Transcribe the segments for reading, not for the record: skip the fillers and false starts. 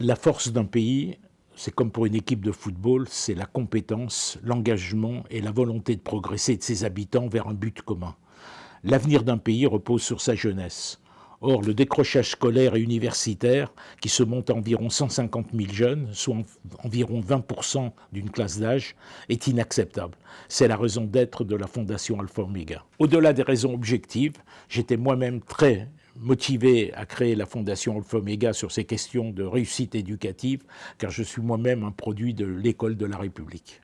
La force d'un pays, c'est comme pour une équipe de football, c'est la compétence, l'engagement et la volonté de progresser de ses habitants vers un but commun. L'avenir d'un pays repose sur sa jeunesse. Or, le décrochage scolaire et universitaire, qui se monte à environ 150 000 jeunes, soit environ 20% d'une classe d'âge, est inacceptable. C'est la raison d'être de la Fondation Alpha Omega. Au-delà des raisons objectives, j'étais moi-même très motivé à créer la Fondation Alpha Omega sur ces questions de réussite éducative, car je suis moi-même un produit de l'école de la République.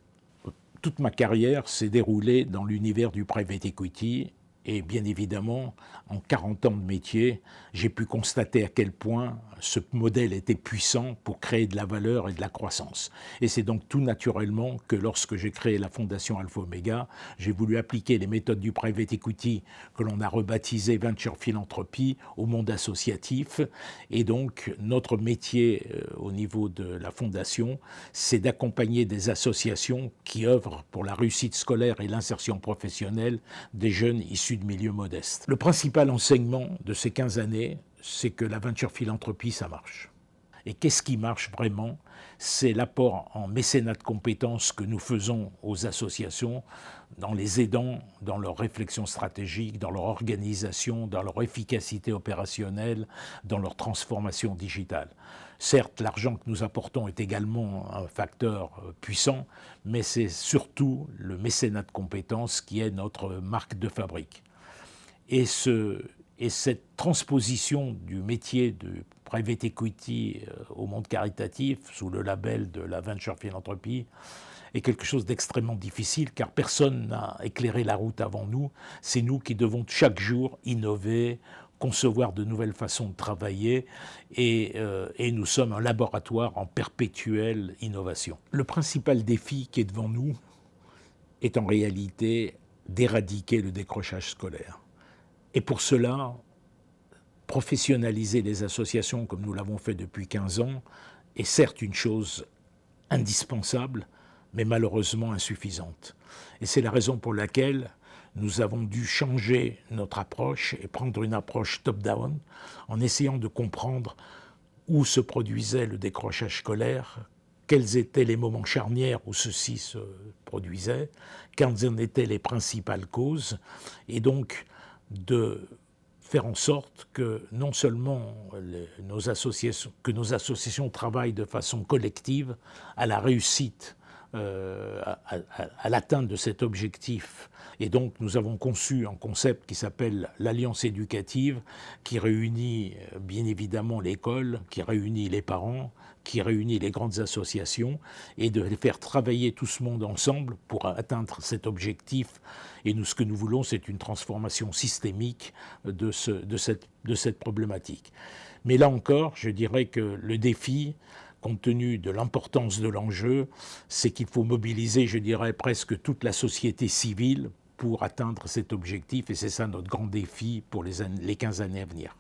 Toute ma carrière s'est déroulée dans l'univers du private equity. Et bien évidemment, en 40 ans de métier, j'ai pu constater à quel point ce modèle était puissant pour créer de la valeur et de la croissance. Et c'est donc tout naturellement que lorsque j'ai créé la Fondation Alpha Omega, j'ai voulu appliquer les méthodes du private equity que l'on a rebaptisé Venture Philanthropy au monde associatif. Et donc, notre métier au niveau de la Fondation, c'est d'accompagner des associations qui œuvrent pour la réussite scolaire et l'insertion professionnelle des jeunes issus de milieux modestes. Le principal enseignement de ces 15 années, c'est que la venture philanthropie, ça marche. Et qu'est-ce qui marche vraiment? C'est l'apport en mécénat de compétences que nous faisons aux associations, dans les aidant dans leur réflexion stratégique, dans leur organisation, dans leur efficacité opérationnelle, dans leur transformation digitale. Certes, l'argent que nous apportons est également un facteur puissant, mais c'est surtout le mécénat de compétences qui est notre marque de fabrique. Et cette transposition du métier de private equity au monde caritatif, sous le label de la venture philanthropy, est quelque chose d'extrêmement difficile, car personne n'a éclairé la route avant nous. C'est nous qui devons chaque jour innover, concevoir de nouvelles façons de travailler, et nous sommes un laboratoire en perpétuelle innovation. Le principal défi qui est devant nous est en réalité d'éradiquer le décrochage scolaire. Et pour cela, professionnaliser les associations comme nous l'avons fait depuis 15 ans est certes une chose indispensable, mais malheureusement insuffisante. Et c'est la raison pour laquelle nous avons dû changer notre approche et prendre une approche top-down en essayant de comprendre où se produisait le décrochage scolaire, quels étaient les moments charnières où ceci se produisait, quelles en étaient les principales causes, et donc de faire en sorte que non seulement nos associations travaillent de façon collective à la réussite, à l'atteinte de cet objectif. Et donc nous avons conçu un concept qui s'appelle l'Alliance éducative, qui réunit bien évidemment l'école, qui réunit les parents, qui réunit les grandes associations, et de les faire travailler tout ce monde ensemble pour atteindre cet objectif. Et ce que nous voulons, c'est une transformation systémique de cette problématique. Mais là encore, je dirais que le défi, compte tenu de l'importance de l'enjeu, c'est qu'il faut mobiliser, je dirais, presque toute la société civile pour atteindre cet objectif. Et c'est ça notre grand défi pour les 15 années à venir.